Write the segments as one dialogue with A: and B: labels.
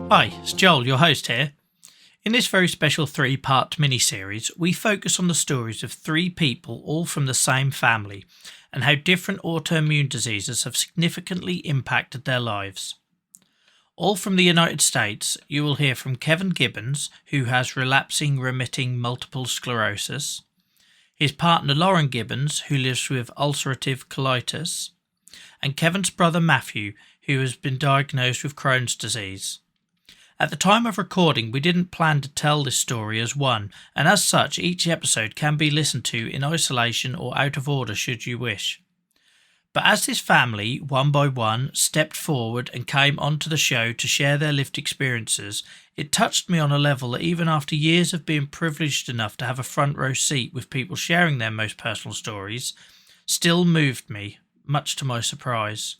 A: Hi, it's Joel, your host here. In this very special 3-part mini-series, we focus on the stories of 3 people all from the same family and how different autoimmune diseases have significantly impacted their lives. All from the United States, you will hear from Kevin Gibbons, who has relapsing-remitting multiple sclerosis, his partner Lauren Gibbons, who lives with ulcerative colitis, and Kevin's brother Matthew, who has been diagnosed with Crohn's disease. At the time of recording, we didn't plan to tell this story as one, and as such, each episode can be listened to in isolation or out of order should you wish. But as this family, one by one, stepped forward and came onto the show to share their lived experiences, it touched me on a level that even after years of being privileged enough to have a front row seat with people sharing their most personal stories, still moved me, much to my surprise.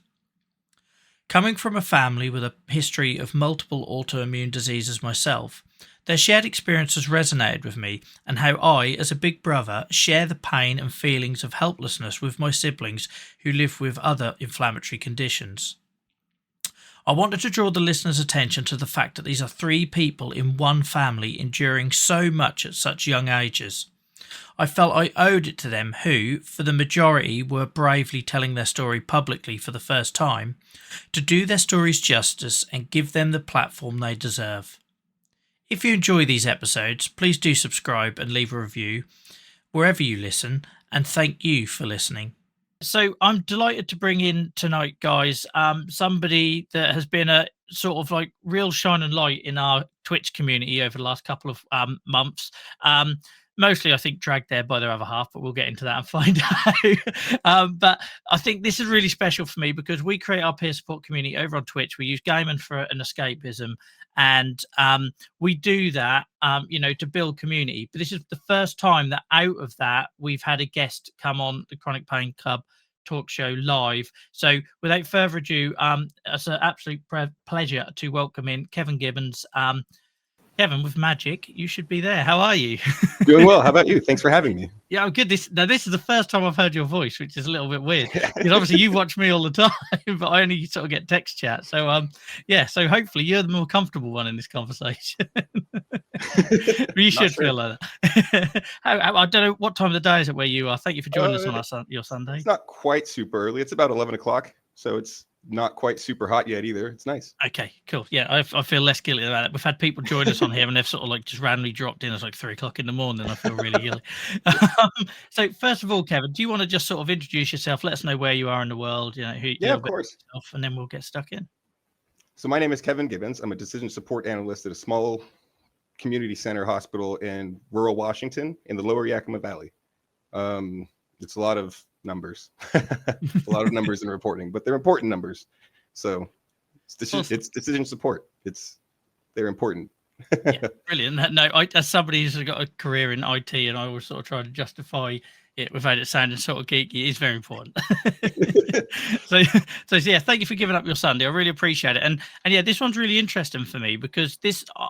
A: Coming from a family with a history of multiple autoimmune diseases myself, their shared experiences resonated with me and how I, as a big brother, share the pain and feelings of helplessness with my siblings who live with other inflammatory conditions. I wanted to draw the listener's attention to the fact that these are 3 people in one family enduring so much at such young ages. I felt I owed it to them who, for the majority, were bravely telling their story publicly for the first time, to do their stories justice and give them the platform they deserve. If you enjoy these episodes, please do subscribe and leave a review wherever you listen, and thank you for listening. So I'm delighted to bring in tonight, guys, somebody that has been a sort of like real shining light in our Twitch community over the last couple of months. Mostly, I think, dragged there by their other half, but we'll get into that and find out. But I think this is really special for me because we create our peer support community over on Twitch. We use gaming for an escapism, and we do that, to build community. But this is the first time that out of that, we've had a guest come on the Chronic Pain Club talk show live. So without further ado, it's an absolute pleasure to welcome in Kevin Gibbons. Kevin, with magic, you should be there. How are you?
B: Doing well. How about you? Thanks for having me.
A: Yeah, I'm good. This is the first time I've heard your voice, which is a little bit weird. Because obviously you watch me all the time, but I only sort of get text chat. So so hopefully you're the more comfortable one in this conversation. You should feel like that. I don't know what time of the day is it where you are. Thank you for joining us on your Sunday.
B: It's not quite super early. It's about 11 o'clock, so it's not quite super hot yet either. It's nice.
A: Okay, cool. Yeah, I feel less guilty about it. We've had people join us on here and they've sort of like just randomly dropped in. It's like 3 o'clock in the morning. I feel really guilty. So first of all, Kevin, do you want to just sort of introduce yourself? Let us know where you are in the world,
B: Yeah, of course.
A: And then we'll get stuck in.
B: So my name is Kevin Gibbons. I'm a decision support analyst at a small community center hospital in rural Washington in the lower Yakima Valley. It's a lot of numbers, a lot of numbers in reporting, but they're important numbers. So it's decision support. They're important.
A: Yeah, brilliant. No, as somebody who's got a career in IT, and I always sort of try to justify it without it sounding sort of geeky, is very important. so yeah, thank you for giving up your Sunday. I really appreciate it. And yeah, this one's really interesting for me because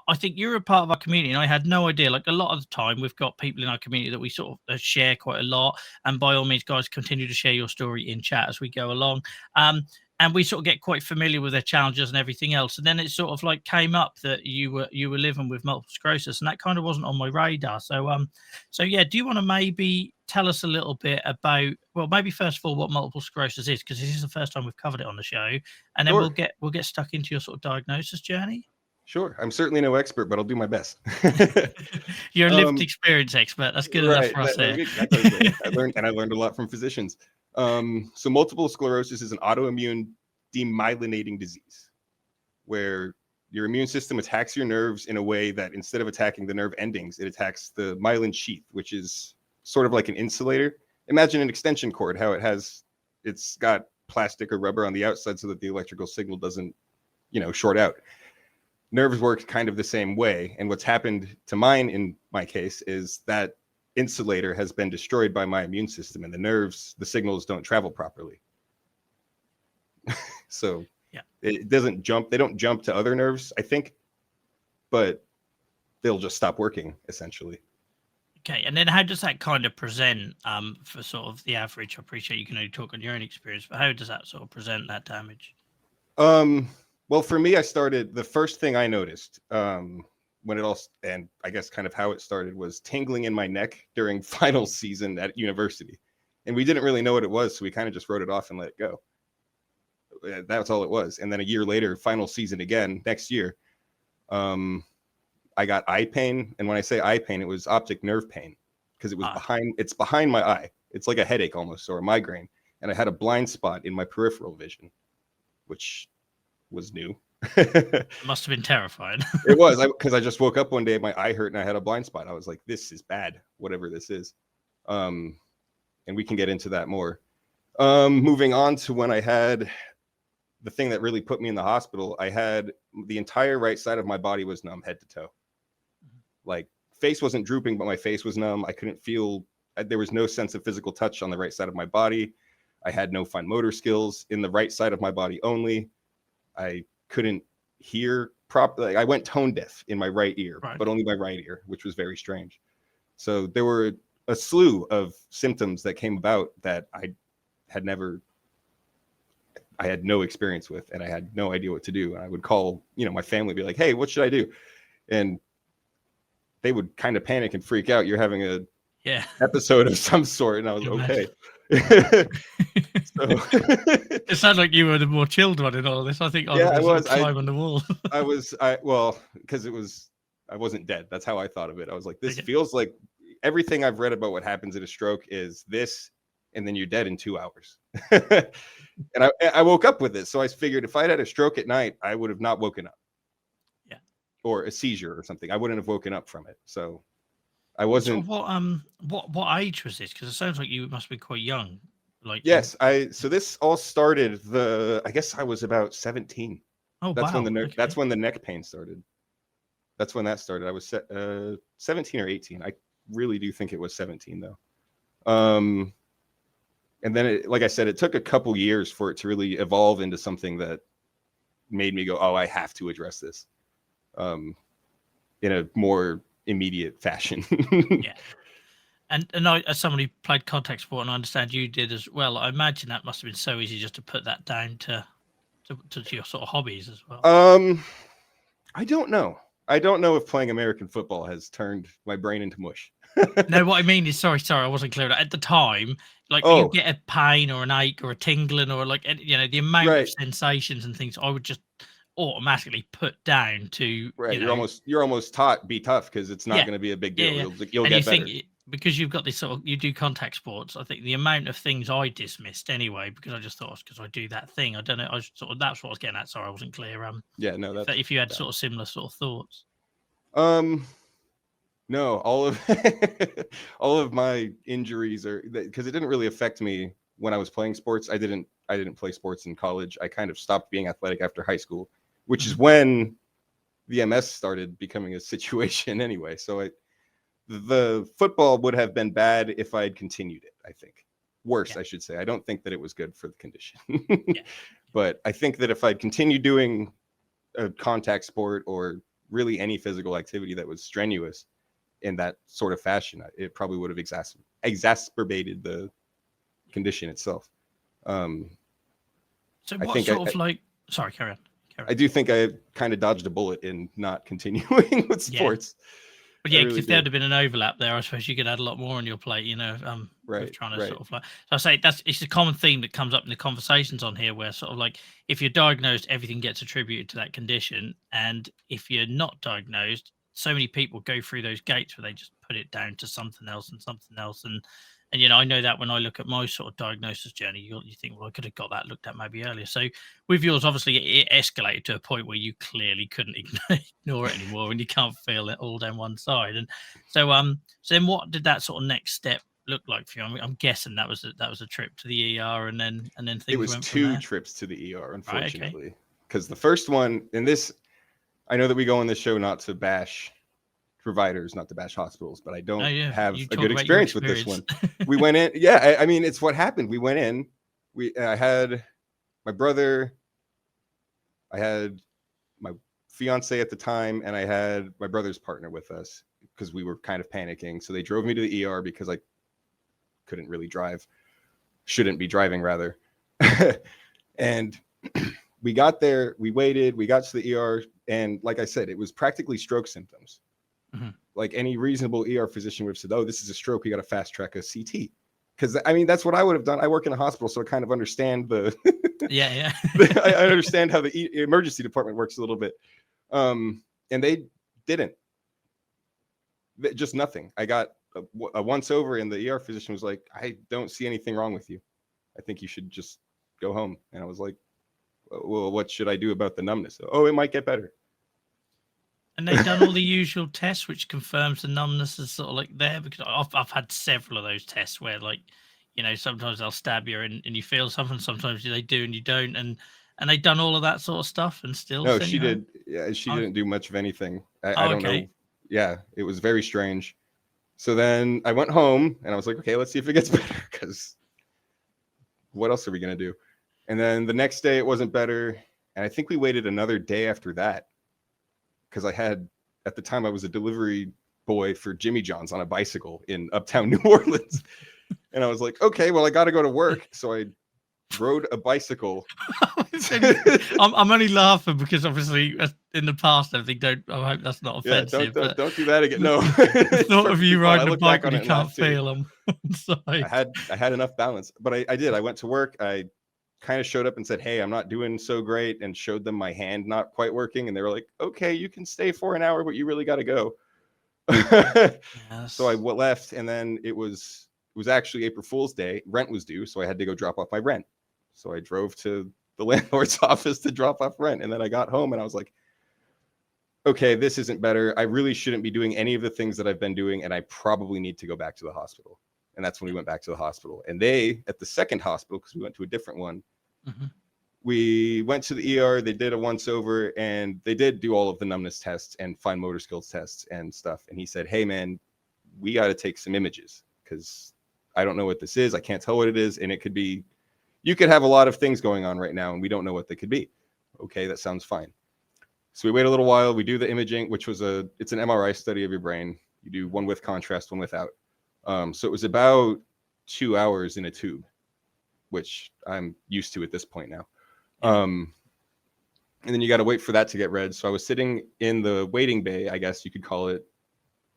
A: I think you're a part of our community, and I had no idea. Like a lot of the time, we've got people in our community that we sort of share quite a lot. And by all means, guys, continue to share your story in chat as we go along. And we sort of get quite familiar with their challenges and everything else. And then it sort of like came up that you were living with multiple sclerosis, and that kind of wasn't on my radar. So yeah, do you want to maybe tell us a little bit about, well, maybe first of all, what multiple sclerosis is, because this is the first time we've covered it on the show, and then
B: Sure.
A: we'll get stuck into your sort of diagnosis journey.
B: Sure. I'm certainly no expert, but I'll do my best.
A: You're a lived experience expert. That's good enough for us here.
B: I learned a lot from physicians. So multiple sclerosis is an autoimmune demyelinating disease where your immune system attacks your nerves in a way that instead of attacking the nerve endings, it attacks the myelin sheath, which is sort of like an insulator. Imagine an extension cord, how it's got plastic or rubber on the outside so that the electrical signal doesn't, short out. Nerves work kind of the same way. And what's happened to mine in my case is that insulator has been destroyed by my immune system, and the signals don't travel properly. So yeah, it doesn't jump. They don't jump to other nerves. I think but they'll just stop working essentially.
A: Okay, and then how does that kind of present for sort of the average? I appreciate you can only talk on your own experience, but how does that sort of present that damage?
B: Well, for me, the first thing I noticed when it all, and I guess kind of how it started, was tingling in my neck during final season at university. And we didn't really know what it was, so we kind of just wrote it off and let it go. That's all it was. And then a year later, final season again, next year, I got eye pain. And when I say eye pain, it was optic nerve pain, because it was behind my eye. It's like a headache almost, or a migraine. And I had a blind spot in my peripheral vision, which was new.
A: It must have been terrifying.
B: It was, because I just woke up one day, my eye hurt and I had a blind spot. I was like, this is bad, whatever this is. And we can get into that more. Moving on to when I had the thing that really put me in the hospital, I had the entire right side of my body was numb, head to toe. Like, face wasn't drooping, but my face was numb. I couldn't feel, there was no sense of physical touch on the right side of my body. I had no fine motor skills in the right side of my body only. I couldn't hear properly. I went tone deaf in my right ear, but only my right ear, which was very strange. So there were a slew of symptoms that came about that I had no experience with, and I had no idea what to do. And I would call, my family, be like, hey, what should I do? And they would kind of panic and freak out. You're having a episode of some sort. And I was okay. So
A: it sounds like you were the more chilled one in all of this. I think
B: I was
A: climb on the wall.
B: Well, because I wasn't dead. That's how I thought of it. I was like, this feels like everything I've read about what happens in a stroke is this, and then you're dead in 2 hours. And I woke up with it. So I figured if I'd had a stroke at night, I would have not woken up.
A: Yeah.
B: Or a seizure or something. I wouldn't have woken up from it. So I wasn't.
A: So what age was this? Because it sounds like you must be quite young.
B: Yes, so this all started I guess I was about 17.
A: Oh,
B: that's
A: wow.
B: That's when the neck pain started. That's when that started. I was 17 or 18. I really do think it was 17 though. And then like I said, it took a couple years for it to really evolve into something that made me go, oh, I have to address this in a more immediate fashion.
A: Yeah. And I, as somebody who played contact sport, and I understand you did as well, I imagine that must have been so easy just to put that down to your sort of hobbies as well.
B: I don't know. I don't know if playing American football has turned my brain into mush.
A: No, what I mean is, sorry, I wasn't clear. At the time, you get a pain or an ache or a tingling or the amount of sensations and things, I would just automatically put down to
B: you're almost taught be tough because it's not going to be a big deal. You'll get better.
A: Because you've got this you do contact sports, I think the amount of things I dismissed anyway, because I just thought because I do that thing, I don't know, that's what I was getting at. Sorry, I wasn't clear. If you had sort of similar sort of thoughts.
B: No, all of my injuries are because it didn't really affect me when I was playing sports. I didn't play sports in college. I kind of stopped being athletic after high school, which is when the MS started becoming a situation anyway. So the football would have been bad if I had continued it, I think. Worse, I should say. I don't think that it was good for the condition. But I think that if I'd continued doing a contact sport or really any physical activity that was strenuous in that sort of fashion, it probably would have exacerbated the condition itself.
A: So what sorry, carry on.
B: I do think I kind of dodged a bullet in not continuing with sports.
A: But because if there had been an overlap there, I suppose you could add a lot more on your plate,
B: right.
A: Trying to sort of so I say it's a common theme that comes up in the conversations on here where sort of if you're diagnosed, everything gets attributed to that condition. And if you're not diagnosed, so many people go through those gates where they just put it down to something else and something else. And I know that when I look at my sort of diagnosis journey, you think, well, I could have got that looked at maybe earlier. So with yours, obviously, it escalated to a point where you clearly couldn't ignore it anymore, and you can't feel it all down one side. And so, so then what did that sort of next step look like for you? I'm guessing that was a trip to the ER, and then things.
B: It was 2 trips to the ER, unfortunately, because the first one, and this, I know that we go on this show not to bash providers, not to bash hospitals, but I don't have a good experience with this one. We went in. I mean, it's what happened. We went in. I had my brother. I had my fiance at the time, and I had my brother's partner with us because we were kind of panicking. So they drove me to the ER because I couldn't really drive. Shouldn't be driving, rather. And we got there, we waited, we got to the ER, and like I said, it was practically stroke symptoms.
A: Mm-hmm.
B: Like any reasonable ER physician would have said, oh, this is a stroke, we got to fast track a CT. Because I mean, that's what I would have done. I work in a hospital, so I kind of understand the
A: yeah.
B: I understand how the emergency department works a little bit. And they didn't. Just nothing. I got a once over, and the ER physician was like, I don't see anything wrong with you. I think you should just go home. And I was like, well, what should I do about the numbness? Oh, it might get better.
A: And they've done all the usual tests, which confirms the numbness is sort of like there, because I've had several of those tests where, like, you know, sometimes they'll stab you and you feel something, sometimes they do and you don't, and they've done all of that sort of stuff and still.
B: No, she did. Yeah, she didn't do much of anything. I don't know. Yeah, it was very strange. So then I went home and I was like, okay, let's see if it gets better, because what else are we gonna do? And then the next day it wasn't better, and I think we waited another day after that, because at the time I was a delivery boy for Jimmy John's on a bicycle in uptown New Orleans. And I was like, okay, well, I got to go to work. So I rode a bicycle.
A: I'm only laughing because obviously in the past, I hope that's not offensive.
B: Yeah, don't do that again. No.
A: Thought of you riding a bike when you can't feel them.
B: I had enough balance, but I did. I went to work. I kind of showed up and said, hey, I'm not doing so great, and showed them my hand not quite working. And they were like, okay, you can stay for an hour, but you really got to go. Yes. So I left, and then it was actually April Fool's Day. Rent was due, so I had to go drop off my rent. So I drove to the landlord's office to drop off rent. And then I got home and I was like, okay, this isn't better. I really shouldn't be doing any of the things that I've been doing, and I probably need to go back to the hospital. And that's when we went back to the hospital. And they, at the second hospital, because we went to a different one, we went to the ER, they did a once over, and they did do all of the numbness tests and fine motor skills tests and stuff. And he said, hey man, we got to take some images, because I don't know what this is. I can't tell what it is. And it could be, you could have a lot of things going on right now, and we don't know what they could be. Okay, that sounds fine. So we wait a little while, we do the imaging, which was it's an MRI study of your brain. You do one with contrast, one without. So it was about 2 hours in a tube, which I'm used to at this point now. And then you got to wait for that to get read. So I was sitting in the waiting bay, I guess you could call it,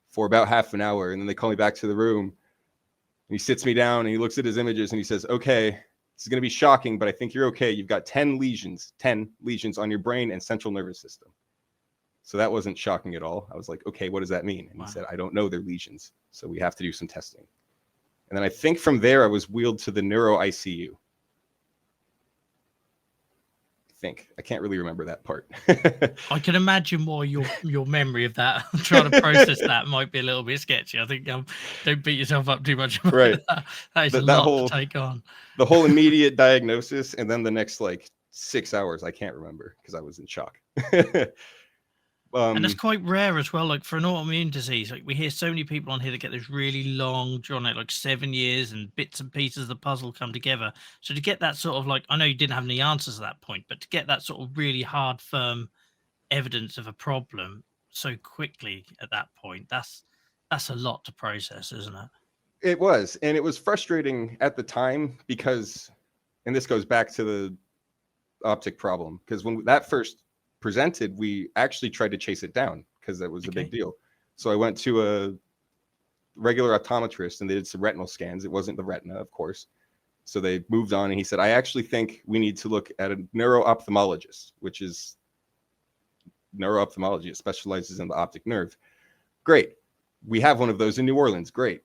B: for about half an hour. And then they call me back to the room, and he sits me down and he looks at his images and he says, okay, this is going to be shocking, but I think you're okay. You've got 10 lesions on your brain and central nervous system. So that wasn't shocking at all. I was like, okay, what does that mean? And he said, I don't know, they're lesions. So we have to do some testing. And then I think from there, I was wheeled to the neuro ICU. I can't really remember that part.
A: I can imagine why your memory of that, trying to process that, might be a little bit sketchy. I think don't beat yourself up too much.
B: Right.
A: That is a lot to take on.
B: The whole immediate diagnosis, and then the next like 6 hours, I can't remember because I was in shock.
A: And that's quite rare as well. Like for an autoimmune disease, like we hear so many people on here that get this really long, drawn out, like 7 years, and bits and pieces of the puzzle come together. So to get that sort of like, I know you didn't have any answers at that point, but to get that sort of really hard, firm evidence of a problem so quickly at that point, that's a lot to process, isn't it?
B: It was, and it was frustrating at the time because, and this goes back to the optic problem, because when that first presented, we actually tried to chase it down because that was a big deal. So I went to a regular optometrist and they did some retinal scans. It wasn't the retina, of course. So they moved on, and he said, I actually think we need to look at a neuro-ophthalmologist, which is neuro-ophthalmology. It specializes in the optic nerve. Great. We have one of those in New Orleans. Great.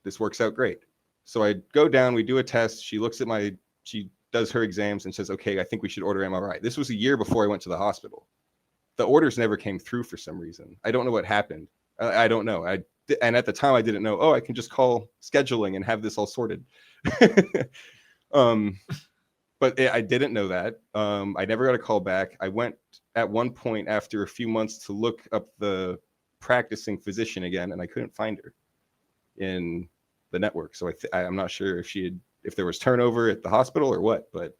B: This works out great. So I go down, we do a test. She looks at she does her exams and says, okay, I think we should order MRI. This was a year before I went to the hospital. The orders never came through for some reason. I don't know what happened. I don't know. And at the time I didn't know, I can just call scheduling and have this all sorted. But I didn't know that. I never got a call back. I went at one point after a few months to look up the practicing physician again, and I couldn't find her in the network. So I'm not sure if there was turnover at the hospital or what, but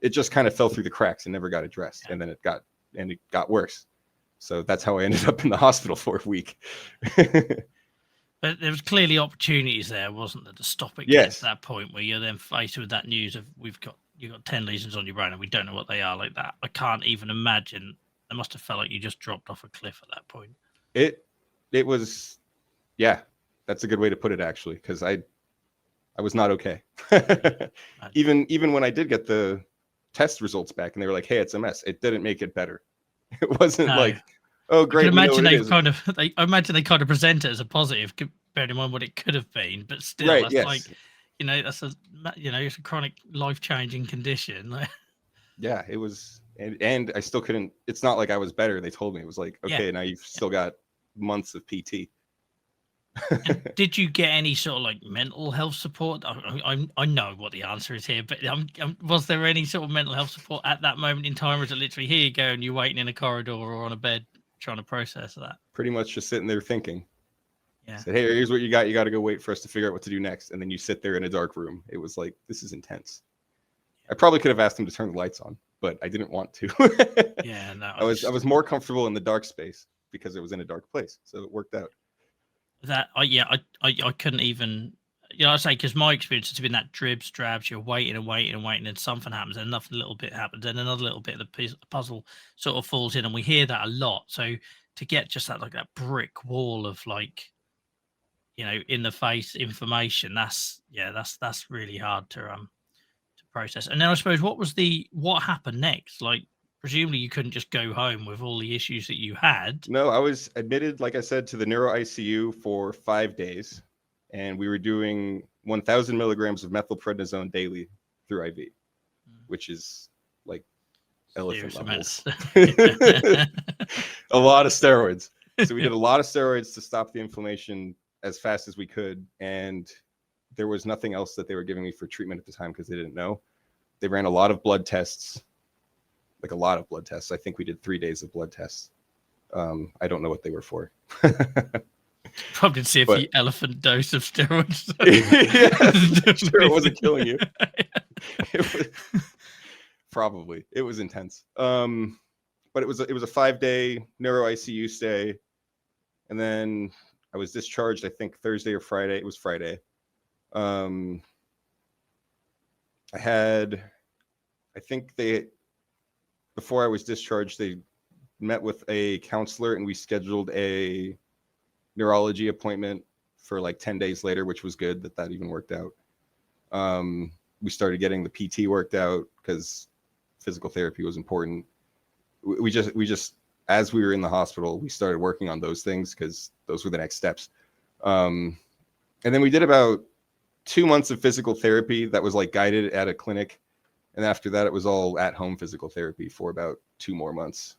B: it just kind of fell through the cracks and never got addressed. And then it got worse. So that's how I ended up in the hospital for a week.
A: But there was clearly opportunities there, wasn't there, to stop it getting to that point where you're then faced with that news of you've got 10 lesions on your brain and we don't know what they are like that. I can't even imagine. It must have felt like you just dropped off a cliff at that point.
B: It was, yeah, that's a good way to put it, actually, because I was not okay. Even when I did get the test results back and they were like, hey, it's MS, it didn't make it better. It wasn't like, oh, great.
A: I imagine I imagine they kind of present it as a positive, bearing in mind what it could have been, but still,
B: right,
A: that's
B: yes.
A: like, that's it's a chronic, life-changing condition.
B: Yeah, it was, and I still couldn't. It's not like I was better. They told me it was like, okay, now you've still got months of PT.
A: Did you get any sort of like mental health support? I know what the answer is here, but was there any sort of mental health support at that moment in time, or is it literally here you go and you're waiting in a corridor or on a bed trying to process that?
B: Pretty much just sitting there thinking.
A: Yeah.
B: Said, hey, here's what you got. You got to go wait for us to figure out what to do next. And then you sit there in a dark room. It was like, this is intense. I probably could have asked them to turn the lights on, but I didn't want to.
A: Yeah, no.
B: I was more comfortable in the dark space because it was in a dark place, so it worked out.
A: I couldn't even, I say, because my experience has been that dribs, drabs, you're waiting and waiting and waiting, and something happens, and another little bit happens, and another little bit of the puzzle sort of falls in, and we hear that a lot. So to get just that, like that brick wall of like, in the face information, that's really hard to process. And then I suppose what happened next? Like, presumably you couldn't just go home with all the issues that you had.
B: No, I was admitted, like I said, to the neuro ICU for 5 days, and we were doing 1,000 milligrams of methylprednisone daily through IV, which is like elephant levels. A lot of steroids. So we did a lot of steroids to stop the inflammation as fast as we could, and there was nothing else that they were giving me for treatment at the time because they didn't know. They ran a lot of blood tests. Like a lot of blood tests. I think we did 3 days of blood tests. I don't know what they were for.
A: Probably to see if the elephant dose of steroids.
B: Yeah, sure, it wasn't killing you. Probably. It was intense. But it was a 5-day neuro ICU stay, and then I was discharged. I think Thursday or Friday. It was Friday. Before I was discharged, they met with a counselor and we scheduled a neurology appointment for like 10 days later, which was good that even worked out. We started getting the PT worked out because physical therapy was important. We just, as we were in the hospital, we started working on those things because those were the next steps. And then we did about 2 months of physical therapy that was like guided at a clinic. And after that, it was all at-home physical therapy for about 2 more months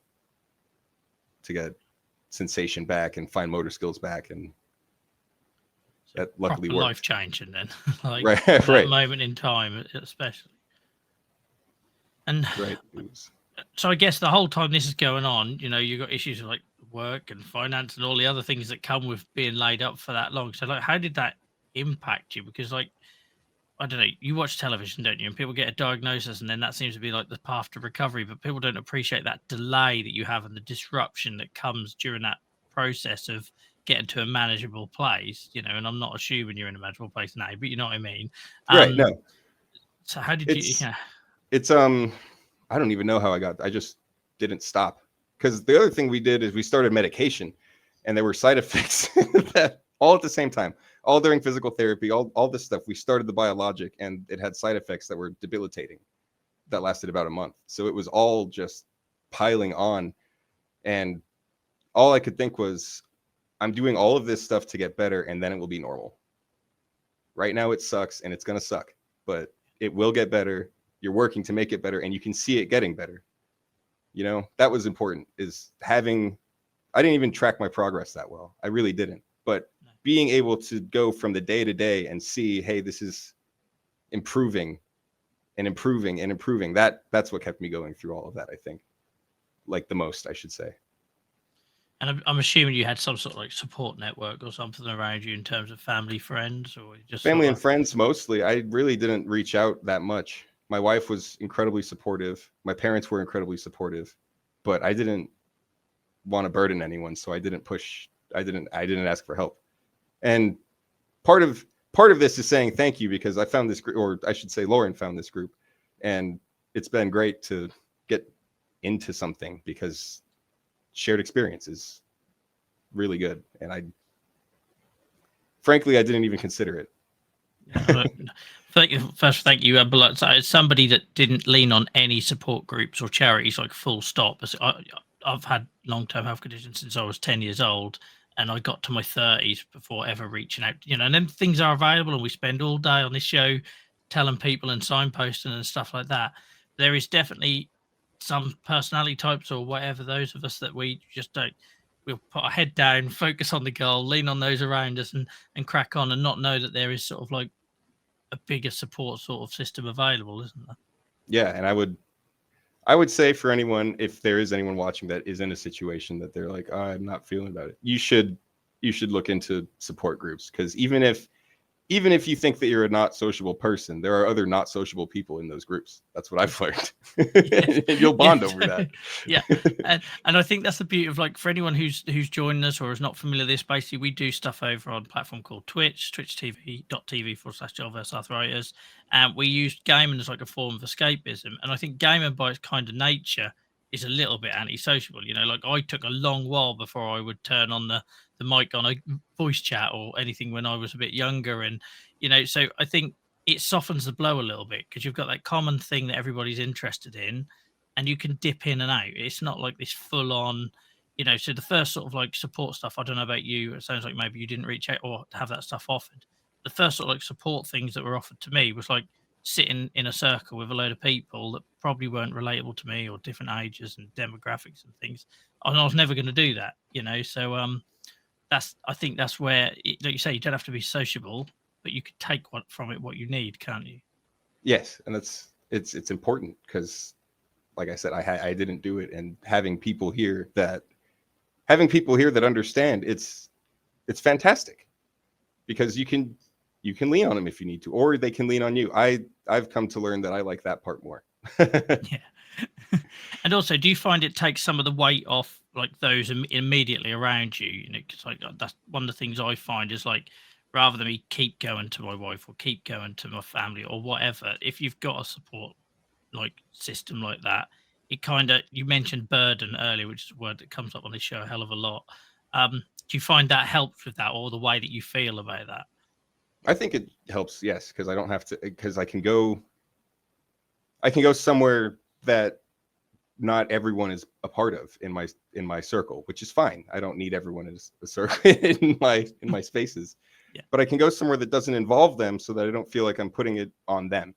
B: to get sensation back and fine motor skills back. And that luckily worked.
A: Life-changing then. Like
B: right.
A: that moment in time, especially. And
B: right.
A: So I guess the whole time this is going on, you've got issues with like work and finance and all the other things that come with being laid up for that long. So like, how did that impact you? Because like, I don't know, you watch television, don't you? And people get a diagnosis and then that seems to be like the path to recovery, but people don't appreciate that delay that you have and the disruption that comes during that process of getting to a manageable place, and I'm not assuming you're in a manageable place now, but you know what I mean?
B: Right, no.
A: So how did you...
B: It's, I don't even know how I just didn't stop. Because the other thing we did is we started medication and there were side effects that all at the same time. All during physical therapy, all this stuff, we started the biologic and it had side effects that were debilitating that lasted about a month. So it was all just piling on. And all I could think was, I'm doing all of this stuff to get better and then it will be normal. Right now it sucks and it's going to suck, but it will get better. You're working to make it better and you can see it getting better. That was important, is I didn't even track my progress that well. I really didn't. But being able to go from the day to day and see, hey, this is improving and improving and improving. That's what kept me going through all of that, I think. Like the most, I should say.
A: And I'm assuming you had some sort of like support network or something around you in terms of family, friends, or just
B: family and friends mostly. I really didn't reach out that much. My wife was incredibly supportive. My parents were incredibly supportive, but I didn't want to burden anyone, so I didn't ask for help. And part of this is saying thank you, because I found this group, or I should say Lauren found this group, and it's been great to get into something because shared experience is really good. And frankly, I didn't even consider it.
A: Thank you. But as somebody that didn't lean on any support groups or charities, like full stop. I've had long-term health conditions since I was 10 years old, and I got to my 30s before ever reaching out, and then things are available, and we spend all day on this show telling people and signposting and stuff like that. There is definitely some personality types or whatever, those of us that we just don't, we'll put our head down, focus on the goal, lean on those around us, and crack on, and not know that there is sort of like a bigger support sort of system available, isn't there?
B: Yeah, and I would say for anyone, if there is anyone watching that is in a situation that they're like, oh, I'm not feeling about it, you should look into support groups, because even if you think that you're a not sociable person, there are other not sociable people in those groups. That's what I've learned. And you'll bond over that.
A: Yeah. And I think that's the beauty of, like, for anyone who's joining us or is not familiar with this, basically we do stuff over on a platform called Twitch, twitch.tv/Joel-arthritis. And we use gaming as like a form of escapism. And I think gaming by its kind of nature is a little bit antisociable. Like I took a long while before I would turn on the mic on a voice chat or anything when I was a bit younger. And, so I think it softens the blow a little bit, because you've got that common thing that everybody's interested in, and you can dip in and out. It's not like this full on, so the first sort of like support stuff, I don't know about you, it sounds like maybe you didn't reach out or have that stuff offered. The first sort of like support things that were offered to me was like sitting in a circle with a load of people that probably weren't relatable to me, or different ages and demographics and things. And I was never going to do that, so I think that's where, like you say, you don't have to be sociable, but you could take what you need, can't you?
B: Yes, and it's important, because, like I said, I didn't do it, and having people here that understand, it's fantastic, because you can lean on them if you need to, or they can lean on you. I've come to learn that I like that part more.
A: Yeah. And also, do you find it takes some of the weight off, like, those immediately around you? Because like that's one of the things I find is, like, rather than me keep going to my wife or keep going to my family or whatever, if you've got a support like system like that, it kind of, you mentioned burden earlier, which is a word that comes up on this show a hell of a lot. Do you find that helps with that, or the way that you feel about that?
B: I think it helps, yes, because I don't have to, because I can go somewhere that not everyone is a part of in my circle, which is fine. I don't need everyone as a circle in my spaces.
A: Yeah.
B: But I can go somewhere that doesn't involve them, so that I don't feel like I'm putting it on them,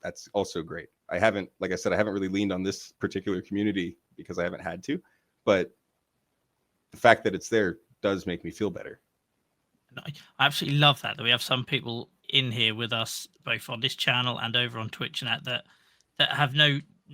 B: that's also great. Like I said, I haven't really leaned on this particular community because I haven't had to, but the fact that it's there does make me feel better.
A: I absolutely love that we have some people in here with us, both on this channel and over on Twitch, and that have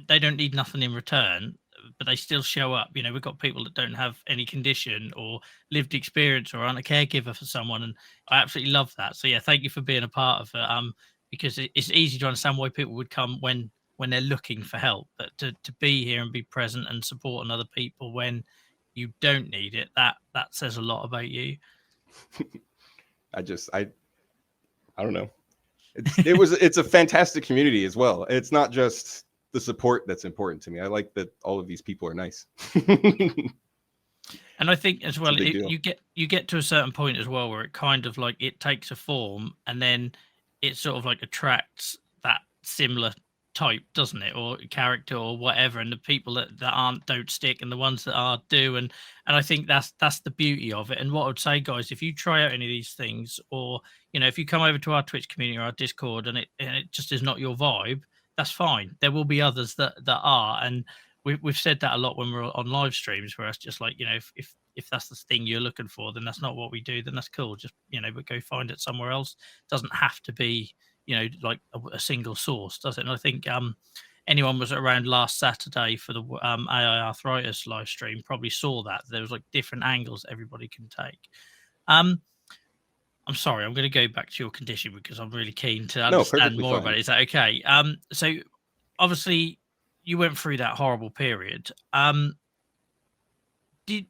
A: they don't need nothing in return, but they still show up. We've got people that don't have any condition or lived experience or aren't a caregiver for someone, and I absolutely love that. So yeah, thank you for being a part of it. Because it's easy to understand why people would come when they're looking for help, but to be here and be present and supporting other people when you don't need it, that says a lot about you.
B: I don't know. It's a fantastic community as well. It's not just the support that's important to me. I like that all of these people are nice.
A: And I think as well, you get to a certain point as well where it kind of like, it takes a form, and then it sort of like attracts that similar type, doesn't it, or character or whatever, and the people that aren't don't stick, and the ones that are do. And I think that's the beauty of it. And what I would say, guys, if you try out any of these things, or if you come over to our Twitch community or our Discord and it just is not your vibe, that's fine. There will be others that are, and we've said that a lot when we're on live streams, where it's just like, if that's the thing you're looking for, then that's not what we do, then that's cool. Just, but go find it somewhere else. It doesn't have to be, like a single source, does it? And I think anyone was around last Saturday for the AI arthritis live stream probably saw that there was like different angles everybody can take. I'm sorry, I'm going to go back to your condition because I'm really keen to understand more about it. Is that okay? So obviously you went through that horrible period. did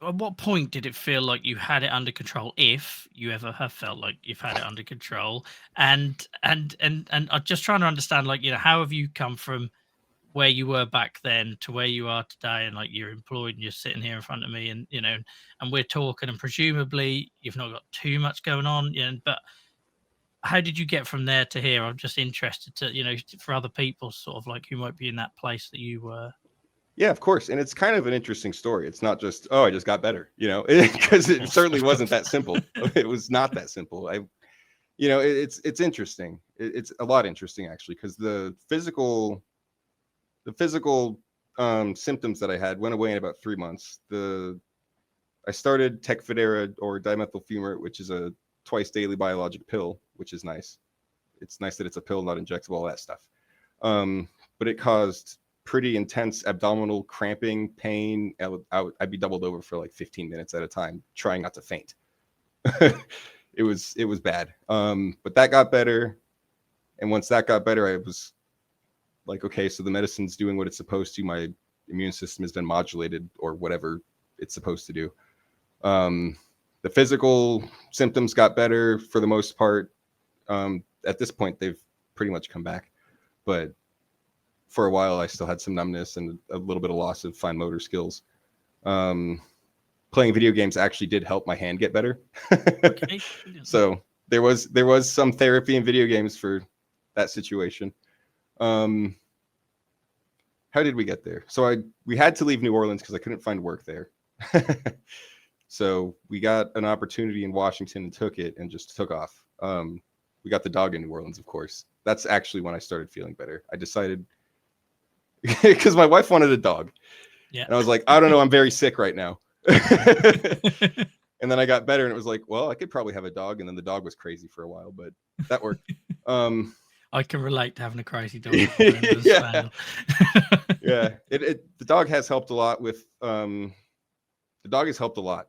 A: at what point did it feel like you had it under control, if you ever have felt like you've had it under control? And I'm just trying to understand, like, how have you come from where you were back then to where you are today, and like you're employed and you're sitting here in front of me, and and we're talking, and presumably you've not got too much going on, but how did you get from there to here? I'm just interested to, for other people, sort of like, who might be in that place that you were.
B: Yeah, of course. And it's kind of an interesting story. It's not just, oh, I just got better, because it certainly wasn't that simple. It was not that simple. It's interesting. It's a lot interesting, actually, because the physical symptoms that I had went away in about 3 months. I started Tecfidera, or dimethyl fumarate, which is a twice daily biologic pill, which is nice. It's nice that it's a pill, not injectable, all that stuff. But it caused pretty intense abdominal cramping, pain. I'd be doubled over for like 15 minutes at a time, trying not to faint. It was bad. But that got better. And once that got better, I was like, okay, so the medicine's doing what it's supposed to. My immune system has been modulated, or whatever it's supposed to do. The physical symptoms got better for the most part. At this point, they've pretty much come back. But for a while, I still had some numbness and a little bit of loss of fine motor skills. Playing video games actually did help my hand get better. Okay. So there was some therapy in video games for that situation. How did we get there? So we had to leave New Orleans because I couldn't find work there. So we got an opportunity in Washington and took it, and just took off. We got the dog in New Orleans, of course. That's actually when I started feeling better. I decided, because my wife wanted a dog. Yeah. And I was like, I don't know, I'm very sick right now. And then I got better, and it was like, well, I could probably have a dog. And then the dog was crazy for a while, but that worked.
A: I can relate to having a crazy dog.
B: Yeah. Yeah. The dog has helped a lot with, the dog has helped a lot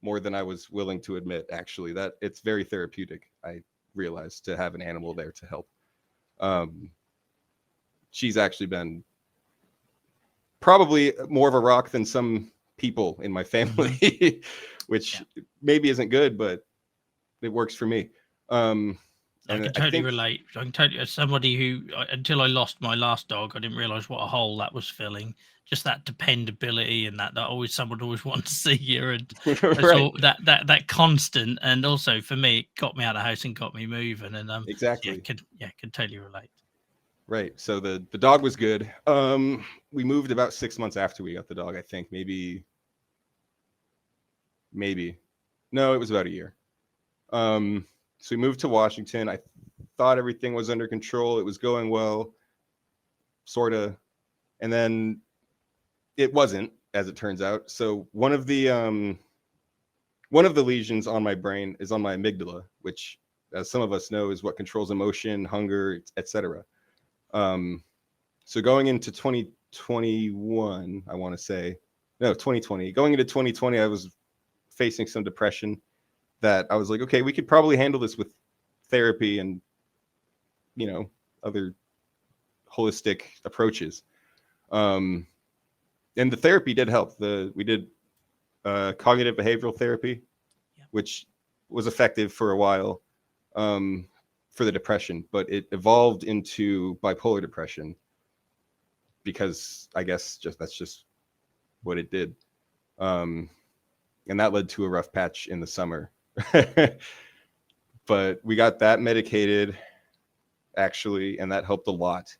B: more than I was willing to admit, actually. That it's very therapeutic, I realized, to have an animal there to help. She's actually been probably more of a rock than some people in my family, which maybe isn't good, but it works for me.
A: I can totally relate. I can totally, as somebody who, until I lost my last dog, I didn't realize what a hole that was filling. Just that dependability, and that always someone always wanted to see you, and right. that constant. And also for me, it got me out of the house and got me moving. And
B: exactly,
A: can totally relate.
B: Right. So the dog was good. We moved about 6 months after we got the dog, I think. Maybe. No, it was about a year. So we moved to Washington. I thought everything was under control. It was going well, sort of. And then it wasn't, as it turns out. So one of the lesions on my brain is on my amygdala, which, as some of us know, is what controls emotion, hunger, etc. So going into 2021, I want to say, no, 2020. Going into 2020, I was facing some depression that I was like, okay, we could probably handle this with therapy and, other holistic approaches. And the therapy did help. We did cognitive behavioral therapy, which was effective for a while for the depression, but it evolved into bipolar depression because I guess that's just what it did. And that led to a rough patch in the summer. But we got that medicated, actually, and that helped a lot.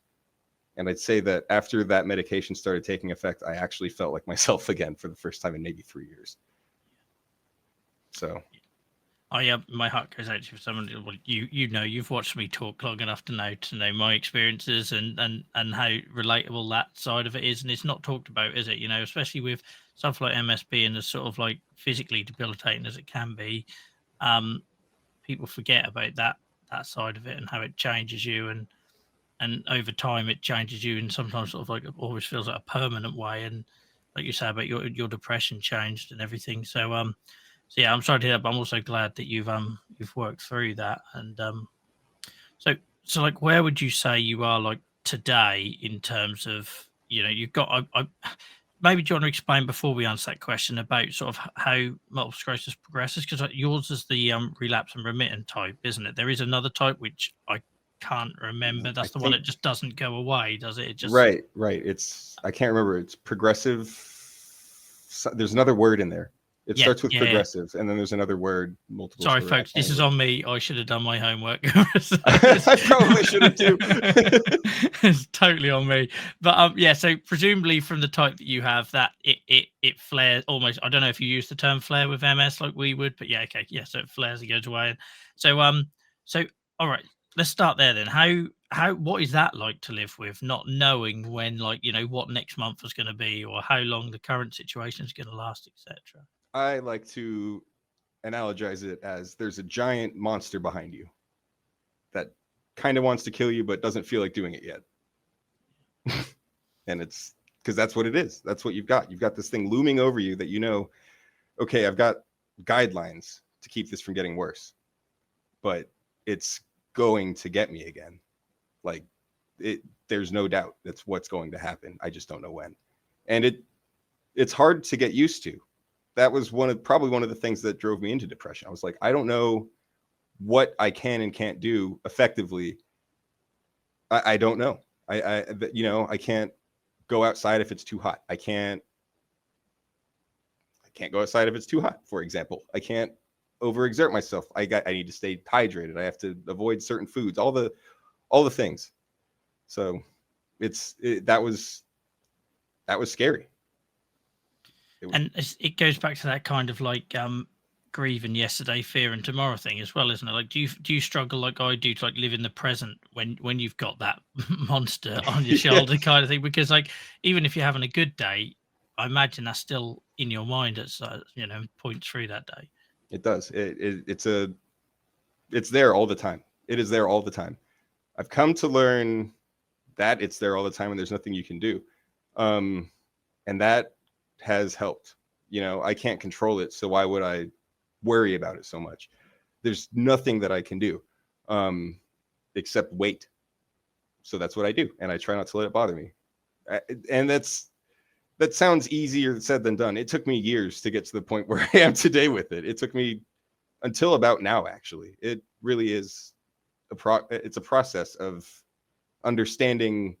B: And I'd say that after that medication started taking effect, I actually felt like myself again for the first time in maybe 3 years. So,
A: oh yeah, my heart goes out to you for someone. Well, you've watched me talk long enough to know my experiences and how relatable that side of it is, and it's not talked about, is it? Especially with stuff like MS being as sort of like physically debilitating as it can be. People forget about that side of it and how it changes you, and over time it changes you, and sometimes sort of like it always feels like a permanent way. And like you say about your depression changed and everything. So yeah, I'm sorry to hear that, but I'm also glad that you've worked through that. And so like, where would you say you are like today in terms of, you've got maybe do you want to explain before we answer that question about sort of how multiple sclerosis progresses? Because yours is the relapse and remitting type, isn't it? There is another type which I can't remember. That's the one that just doesn't go away, does it? It just
B: right. It's I can't remember. It's progressive. There's another word in there. It starts with progressive, and then there's another word. Multiple.
A: Sorry, folks. This is on me. I should have done my homework.
B: I probably should have too.
A: It's totally on me. But yeah. So presumably from the type that you have, that it flares almost. I don't know if you use the term flare with MS like we would, but yeah. Okay. Yeah. So it flares and goes away. So all right. Let's start there then. What is that like to live with, not knowing when, like, what next month is going to be, or how long the current situation is going to last, etc.
B: I like to analogize it as there's a giant monster behind you that kind of wants to kill you, but doesn't feel like doing it yet. And it's because that's what it is. That's what you've got. You've got this thing looming over you that, okay, I've got guidelines to keep this from getting worse, but it's going to get me again. Like there's no doubt that's what's going to happen. I just don't know when. And it's hard to get used to. That was probably one of the things that drove me into depression. I was like, I don't know what I can and can't do effectively. I don't know. I can't go outside if it's too hot. I can't go outside if it's too hot, for example. I can't overexert myself. I need to stay hydrated. I have to avoid certain foods, all the things. So that was scary.
A: And it goes back to that kind of like grieving yesterday, fear and tomorrow thing as well, isn't it? Like, do you struggle like I do to like live in the present when you've got that monster on your shoulder kind of thing? Because like even if you're having a good day, I imagine that's still in your mind at points through that day.
B: It does. It's there all the time. It is there all the time. I've come to learn that it's there all the time and there's nothing you can do. And that has helped. I can't control it, so why would I worry about it so much? There's nothing that I can do except wait. So that's what I do, and I try not to let it bother me. And that sounds easier said than done. It took me years to get to the point where I am today with it. It took me until about now, actually. It really is it's a process of understanding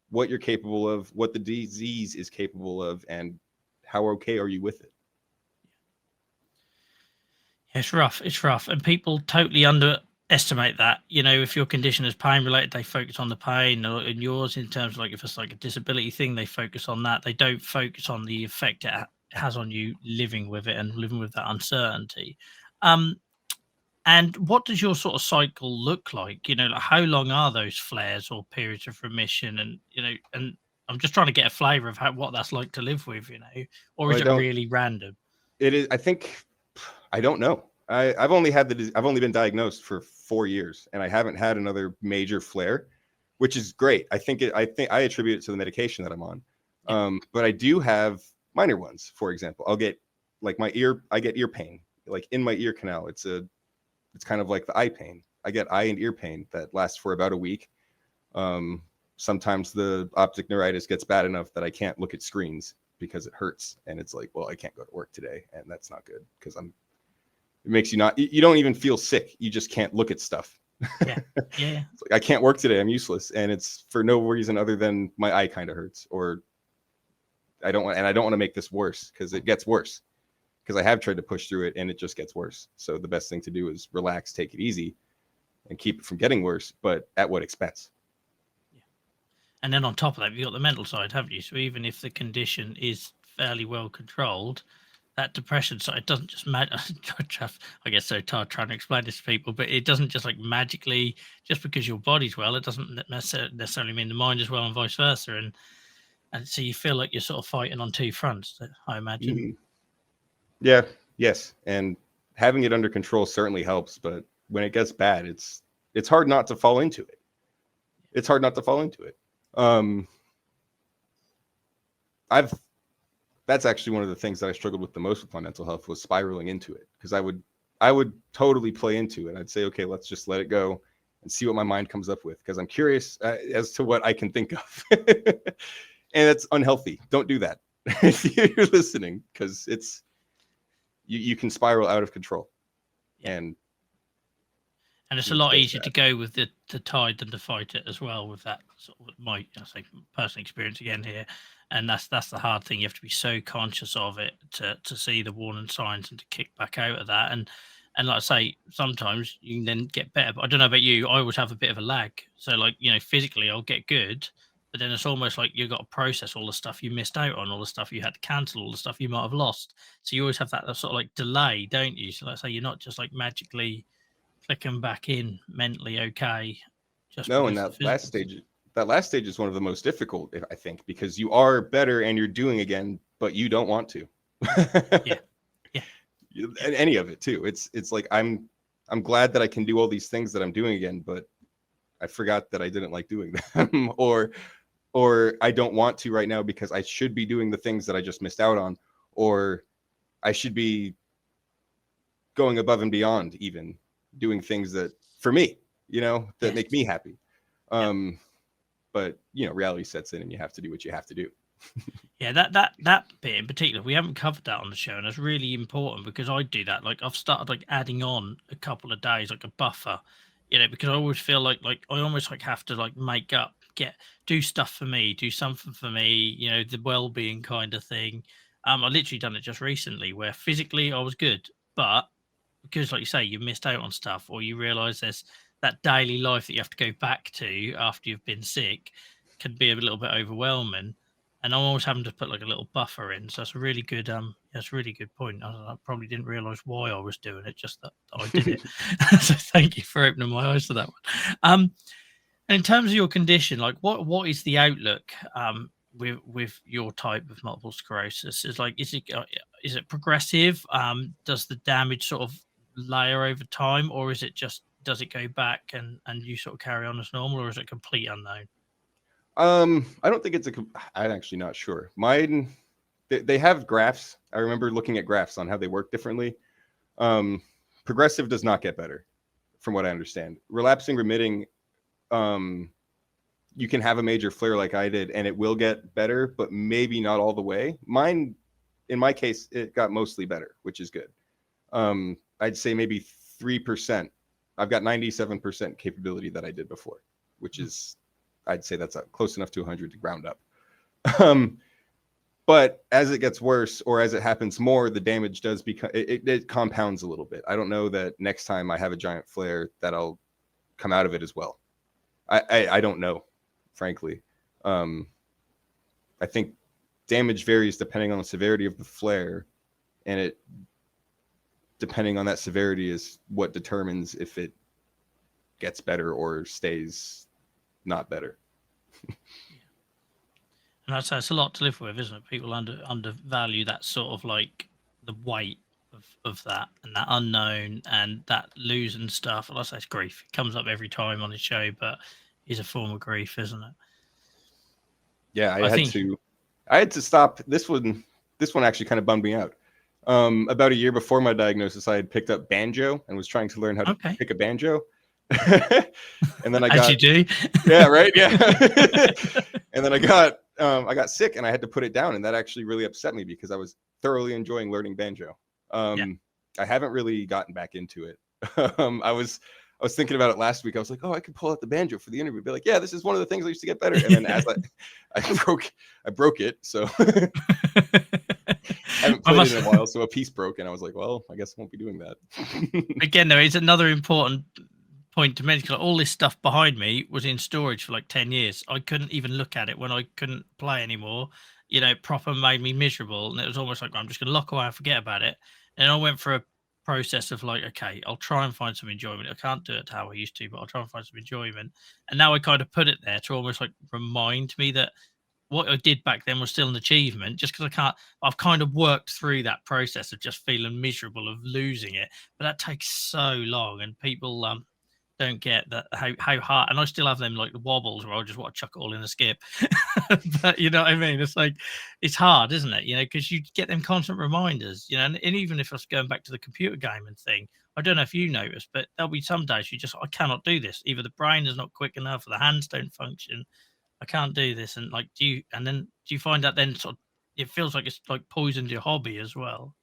B: what you're capable of, what the disease is capable of, and how okay are you with it?
A: It's rough. And people totally underestimate that. If your condition is pain related, they focus on the pain, or in yours, in terms of like if it's like a disability thing, they focus on that. They don't focus on the effect it has on you living with it and living with that uncertainty. And what does your sort of cycle look like? Like how long are those flares or periods of remission? And, and I'm just trying to get a flavor of what that's like to live with, or is it really random?
B: It is. I don't know. I've only been diagnosed for 4 years, and I haven't had another major flare, which is great. I think I attribute it to the medication that I'm on. Yeah. But I do have minor ones. For example, I'll get like I get ear pain, like in my ear canal. It's kind of like the eye pain. I get eye and ear pain that lasts for about a week. Sometimes the optic neuritis gets bad enough that I can't look at screens because it hurts. And it's like, well, I can't go to work today. And that's not good because it makes you don't even feel sick. You just can't look at stuff.
A: Yeah.
B: It's like, I can't work today. I'm useless. And it's for no reason other than my eye kind of hurts, or I don't want to make this worse because it gets worse. Because I have tried to push through it and it just gets worse. So the best thing to do is relax, take it easy, and keep it from getting worse, but at what expense?
A: Yeah. And then on top of that, you've got the mental side, haven't you? So even if the condition is fairly well controlled, that depression side doesn't just I get so tired trying to explain this to people, but it doesn't just like magically, just because your body's well, it doesn't necessarily mean the mind is well, and vice versa. And so you feel like you're sort of fighting on two fronts, I imagine.
B: Mm-hmm. Yeah. Yes. And having it under control certainly helps, but when it gets bad, it's hard not to fall into it. That's actually one of the things that I struggled with the most with my mental health, was spiraling into it, because I would totally play into it. I'd say, okay, let's just let it go and see what my mind comes up with, because I'm curious as to what I can think of. And it's unhealthy. Don't do that. if you're listening, because it's you can spiral out of control, and
A: it's a lot easier to go with the tide than to fight it as well. With that sort of I say personal experience again here, and that's the hard thing. You have to be so conscious of it to see the warning signs and to kick back out of that. And like I say, sometimes you can then get better. But I don't know about you. I always have a bit of a lag. So like physically, I'll get good, but then it's almost like you've got to process all the stuff you missed out on, all the stuff you had to cancel, all the stuff you might have lost. So you always have that sort of like delay, don't you? So like I say, you're not just like magically clicking back in mentally okay. Just
B: no, and
A: because
B: that last stage is one of the most difficult, I think, because you are better and you're doing again, but you don't want to.
A: Yeah.
B: And any of it too. It's like I'm glad that I can do all these things that I'm doing again, but I forgot that I didn't like doing them, or I don't want to right now because I should be doing the things that I just missed out on, or I should be going above and beyond, even doing things that for me, that make me happy. But reality sets in and you have to do what you have to do.
A: Yeah, that bit in particular, we haven't covered that on the show, and it's really important because I do that. Like I've started like adding on a couple of days, like a buffer, because I always feel like I almost like have to like make up, do stuff for me, do something for me, the well-being kind of thing. I literally done it just recently where physically I was good, but because like you say, you missed out on stuff, or you realize there's that daily life that you have to go back to after you've been sick can be a little bit overwhelming. And I'm always having to put like a little buffer in. So that's a really good that's a really good point. I probably didn't realize why I was doing it, just that I did it. So thank you for opening my eyes to that one. And in terms of your condition, like what is the outlook with your type of multiple sclerosis? Is it progressive? Does the damage sort of layer over time, or is it just does it go back and you sort of carry on as normal, or is it complete unknown?
B: I don't think I'm actually not sure. Mine, they have graphs. I remember looking at graphs on how they work differently. Progressive does not get better, from what I understand. Relapsing-remitting, you can have a major flare like I did, and it will get better, but maybe not all the way. Mine, in my case, it got mostly better, which is good. I'd say maybe 3%. I've got 97% capability that I did before, which is, I'd say that's close enough to 100 to ground up. But as it gets worse, or as it happens more, the damage does become, it compounds a little bit. I don't know that next time I have a giant flare that I'll come out of it as well. I don't know, frankly. I think damage varies depending on the severity of the flare, and it, depending on that severity, is what determines if it gets better or stays not better.
A: And I'd say it's a lot to live with, isn't it? People undervalue that sort of like the weight of that and that unknown and that losing stuff. Well, I say it's grief. It comes up every time on the show, but it's a form of grief, isn't it?
B: Yeah, I had to stop. This one actually kind of bummed me out. About a year before my diagnosis, I had picked up banjo and was trying to learn how to pick a banjo. And then I got,
A: as you do.
B: Yeah, right. Yeah. And then I got sick and I had to put it down, and that actually really upset me because I was thoroughly enjoying learning banjo. I haven't really gotten back into it. I was thinking about it last week. I was like, oh, I could pull out the banjo for the interview. Be like, yeah, this is one of the things I used to get better. And then as I broke it. So I haven't played it in a while. So a piece broke, and I was like, well, I guess I won't be doing that.
A: Again, though, it's another important point to mention. All this stuff behind me was in storage for like 10 years. I couldn't even look at it when I couldn't play anymore. Proper made me miserable. And it was almost like, I'm just going to lock away and forget about it. And I went for a process of like, okay, I'll try and find some enjoyment. I can't do it how I used to, but I'll try and find some enjoyment. And now I kind of put it there to almost like remind me that what I did back then was still an achievement, just because I've kind of worked through that process of just feeling miserable of losing it. But that takes so long, and people don't get that how hard. And I still have them like the wobbles where I just want to chuck it all in a skip. But you know what I mean? It's like, it's hard, isn't it? Because you get them constant reminders, and even if I was going back to the computer gaming thing, I don't know if you noticed, but there'll be some days I cannot do this. Either the brain is not quick enough or the hands don't function. I can't do this. And like, do you find that then sort of it feels like it's like poisoned your hobby as well.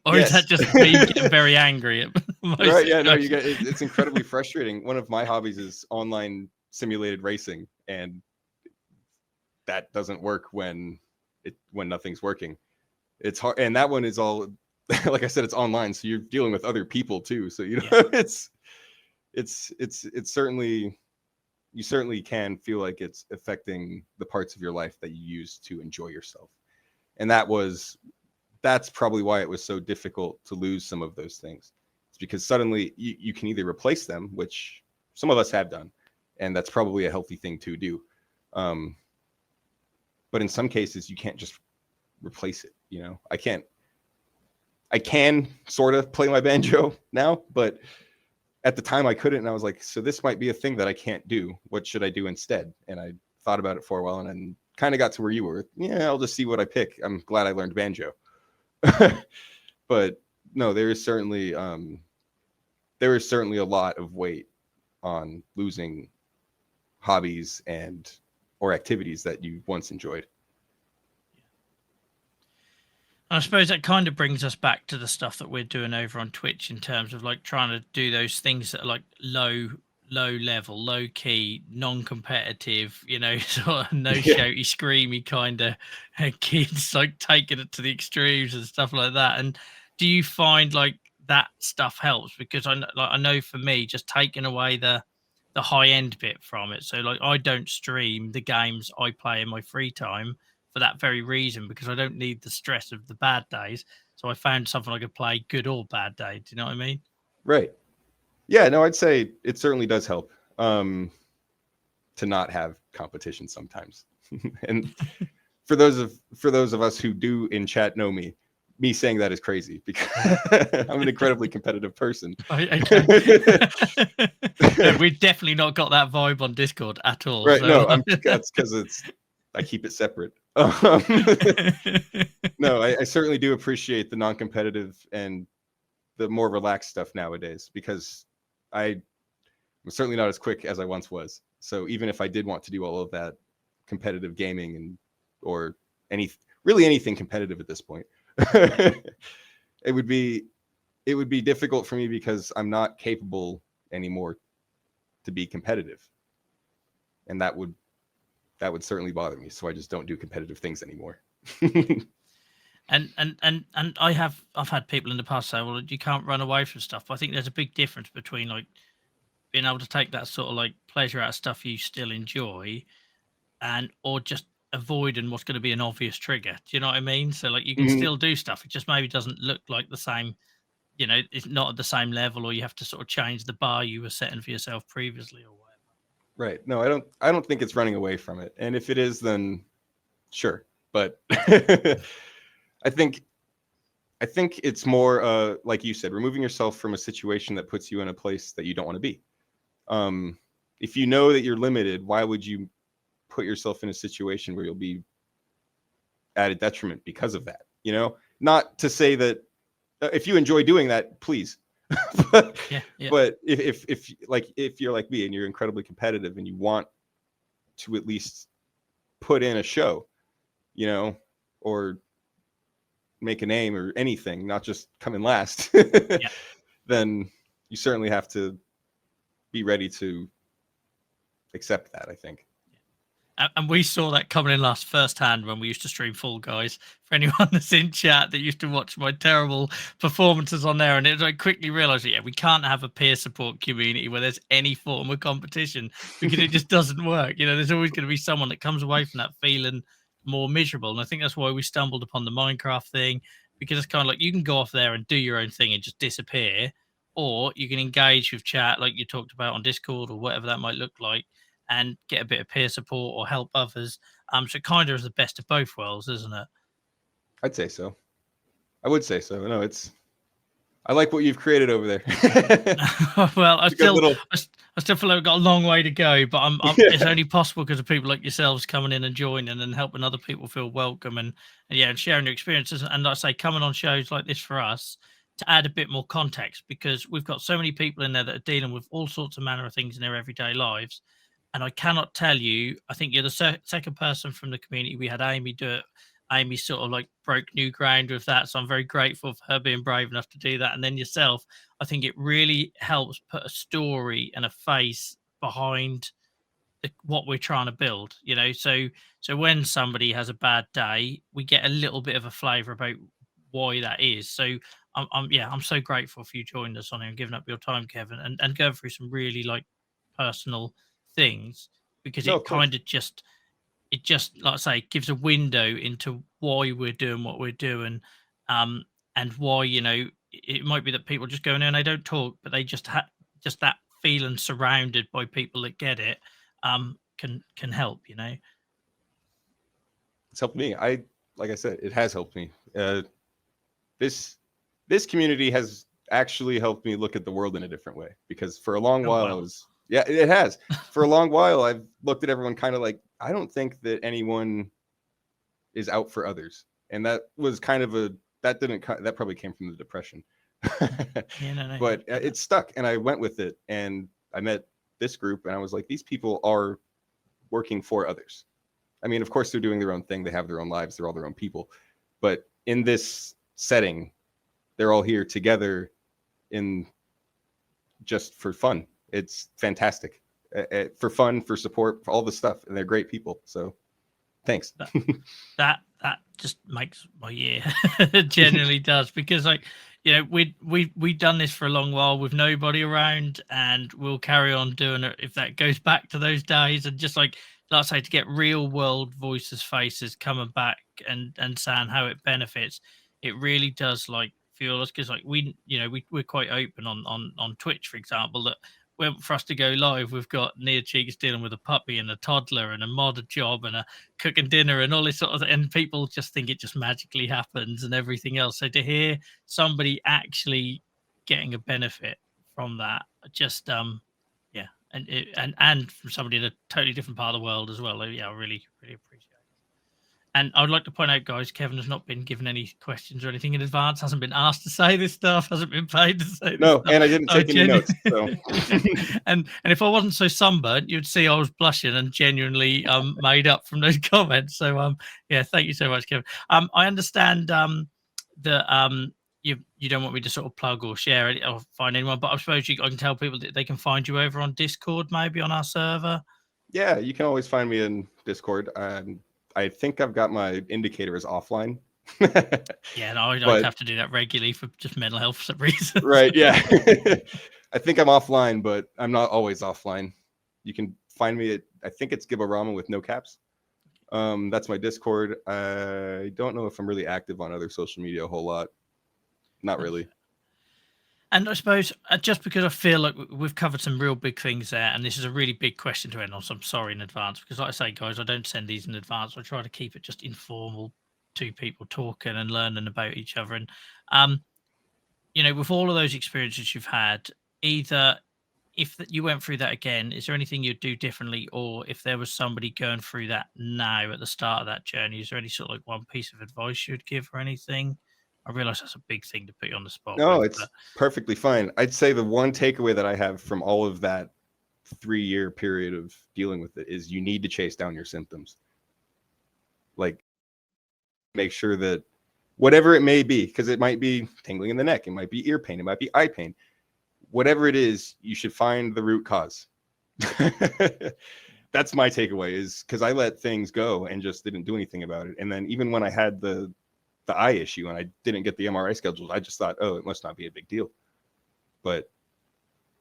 A: Or is that
B: Yes.
A: just me getting very angry at most
B: Right. Yeah. No, you
A: situations?
B: get it's incredibly frustrating. One of my hobbies is online simulated racing, and that doesn't work when nothing's working. It's hard, and that one is all like I said, it's online, so you're dealing with other people too. So you know,
A: Yeah.
B: it's certainly, you certainly can feel like it's affecting the parts of your life that you use to enjoy yourself, and that's probably why it was so difficult to lose some of those things. It's because suddenly you can either replace them, which some of us have done, and that's probably a healthy thing to do. But in some cases, you can't just replace it. You know, I can sort of play my banjo now, but at the time I couldn't. And I was like, so this might be a thing that I can't do. What should I do instead? And I thought about it for a while, and then kind of got to where you were. Yeah, I'll just see what I pick. I'm glad I learned banjo. But no, there is certainly a lot of weight on losing hobbies or activities that you once enjoyed.
A: I suppose that kind of brings us back to the stuff that we're doing over on Twitch in terms of like trying to do those things that are like low level, low key, non-competitive, you know, sort of no shouty, screamy kind of kids, like taking it to the extremes and stuff like that. And do you find like that stuff helps? Because I know for me, just taking away the high end bit from it. So like I don't stream the games I play in my free time for that very reason, because I don't need the stress of the bad days. So I found something I could play good or bad day. Do you know what I mean?
B: Right. Yeah, no, I'd say it certainly does help to not have competition sometimes. And for those of us who do in chat know me saying that is crazy, because I'm an incredibly competitive person.
A: Okay. No, we've definitely not got that vibe on Discord at all.
B: Right.
A: So.
B: No, that's because I keep it separate. No, I certainly do appreciate the non-competitive and the more relaxed stuff nowadays, because I'm certainly not as quick as I once was. So even if I did want to do all of that competitive gaming or anything competitive at this point, it would be difficult for me, because I'm not capable anymore to be competitive, and that would certainly bother me. So I just don't do competitive things anymore.
A: And I've had people in the past say, well, you can't run away from stuff. But I think there's a big difference between like being able to take that sort of like pleasure out of stuff you still enjoy, or just avoiding what's going to be an obvious trigger. Do you know what I mean? So like you can still do stuff. It just maybe doesn't look like the same, you know, it's not at the same level, or you have to sort of change the bar you were setting for yourself previously or whatever.
B: Right. No, I don't think it's running away from it. And if it is, then sure. But I think it's more like you said, removing yourself from a situation that puts you in a place that you don't want to be. If you know that you're limited, why would you put yourself in a situation where you'll be at a detriment because of that? You know, not to say that if you enjoy doing that, please. But if you're like me and you're incredibly competitive and you want to at least put in a show, you know, or make a name or anything, not just come in last, then you certainly have to be ready to accept that, I think.
A: And we saw that coming in last firsthand when we used to stream Fall Guys. For anyone that's in chat that used to watch my terrible performances on there, and I quickly realized, we can't have a peer support community where there's any form of competition, because it just doesn't work. You know, there's always going to be someone that comes away from that feeling more miserable. And I think that's why we stumbled upon the Minecraft thing, because it's kind of like you can go off there and do your own thing and just disappear, or you can engage with chat like you talked about on Discord or whatever that might look like, and get a bit of peer support or help others. So it kind of is the best of both worlds, isn't it?
B: I'd say so. I would say so. No, I like what you've created over there.
A: Well, I still feel like I've got a long way to go, but it's only possible because of people like yourselves coming in and joining and helping other people feel welcome and sharing their experiences. And like I say, coming on shows like this for us to add a bit more context, because we've got so many people in there that are dealing with all sorts of manner of things in their everyday lives. And I cannot tell you, I think you're the second person from the community. We had Amy do it. Amy sort of like broke new ground with that. So I'm very grateful for her being brave enough to do that. And then yourself, I think it really helps put a story and a face behind what we're trying to build, so when somebody has a bad day, we get a little bit of a flavor about why that is. So I'm so grateful for you joining us on here and giving up your time, Kevin, and going through some really like personal things, because
B: No,
A: it
B: of course.
A: kind of just like I say, gives a window into why we're doing what we're doing, and why it might be that people just go in there and they don't talk, but they just just that feeling surrounded by people that get it, can help.
B: It's helped me. Like I said, it has helped me. This community has actually helped me look at the world in a different way, because for a long
A: Oh,
B: while
A: wow.
B: it has. For a long while, I've looked at everyone kind of like, I don't think that anyone is out for others. And that was kind of that probably came from the depression.
A: Yeah, no,
B: But it stuck, and I went with it, and I met this group, and I was like, these people are working for others. I mean, of course, they're doing their own thing. They have their own lives. They're all their own people. But in this setting, they're all here together in just for fun. It's fantastic. For fun, for support, for all the stuff. And they're great people. So thanks.
A: That just makes my year. It genuinely does, because we've done this for a long while with nobody around, and we'll carry on doing it if that goes back to those days. And just like I say, to get real world voices, faces coming back and saying how it benefits, it really does like fuel us, because like we're quite open on Twitch, for example, that for us to go live, we've got Near Cheeks dealing with a puppy and a toddler and a mod job and a cooking dinner and all this sort of thing, and people just think it just magically happens and everything else. So to hear somebody actually getting a benefit from that, just yeah, and from somebody in a totally different part of the world as well. Yeah, I really appreciate it. And I would like to point out, guys, Kevin has not been given any questions or anything in advance, hasn't been asked to say this stuff, hasn't been paid to say this
B: No,
A: stuff.
B: and I didn't take any notes. So.
A: and if I wasn't so sunburnt, you'd see I was blushing and genuinely made up from those comments. So yeah, thank you so much, Kevin. I understand that you don't want me to sort of plug or share it or find anyone, but I suppose I can tell people that they can find you over on Discord, maybe on our server.
B: Yeah, you can always find me in Discord. I think I've got my indicator as offline.
A: Yeah, no, I'd have to do that regularly for just mental health reasons.
B: Right, yeah. I think I'm offline, but I'm not always offline. You can find me at, I think it's Giborama with no caps. That's my Discord. I don't know if I'm really active on other social media a whole lot. Not really.
A: And I suppose just because I feel like we've covered some real big things there, and this is a really big question to end on, so I'm sorry in advance, because like I say, guys, I don't send these in advance. I try to keep it just informal, two people talking and learning about each other. And with all of those experiences you've had, either if you went through that again, is there anything you'd do differently? Or if there was somebody going through that now at the start of that journey, is there any sort of like one piece of advice you'd give or anything? I realize that's a big thing to put you on the spot
B: No,
A: with,
B: it's perfectly fine. I'd say the one takeaway that I have from all of that 3-year period of dealing with it is you need to chase down your symptoms. Like, make sure that whatever it may be, because it might be tingling in the neck, it might be ear pain, it might be eye pain, whatever it is, you should find the root cause. That's my takeaway, is because I let things go and just didn't do anything about it. And then even when I had the eye issue and I didn't get the MRI scheduled, I just thought, oh, it must not be a big deal. But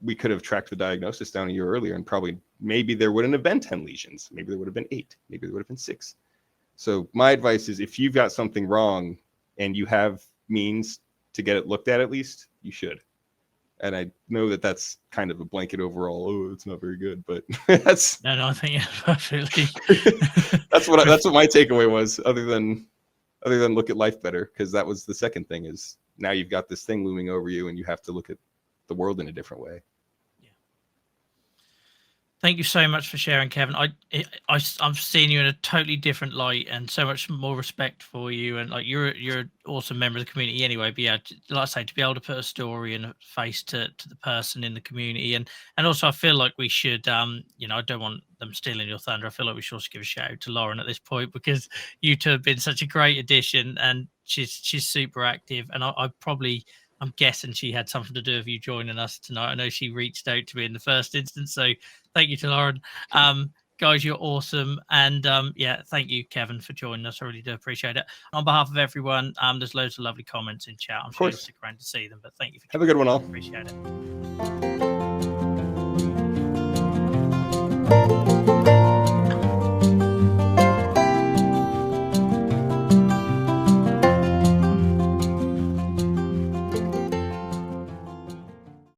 B: we could have tracked the diagnosis down a year earlier, and probably maybe there wouldn't have been 10 lesions. Maybe there would have been 8. Maybe there would have been 6. So my advice is, if you've got something wrong and you have means to get it looked at least, you should. And I know that that's kind of a blanket overall, oh, it's not very good, but that's
A: no, I think absolutely.
B: that's what my takeaway was, other than look at life better, because that was the second thing, is now you've got this thing looming over you and you have to look at the world in a different way.
A: Thank you so much for sharing, Kevin. I'm seeing you in a totally different light and so much more respect for you. And like you're an awesome member of the community anyway. But yeah, like I say, to be able to put a story and a face to the person in the community, and also I feel like we should, I don't want them stealing your thunder. I feel like we should also give a shout out to Lauren at this point, because you two have been such a great addition, and she's super active. And I'm guessing she had something to do with you joining us tonight. I know she reached out to me in the first instance, so thank you to Lauren. Guys, you're awesome. And yeah, thank you, Kevin, for joining us. I really do appreciate it. On behalf of everyone, there's loads of lovely comments in chat. I'm sure you'll stick around to see them, but thank you for
B: Have a good one, all.
A: Appreciate it.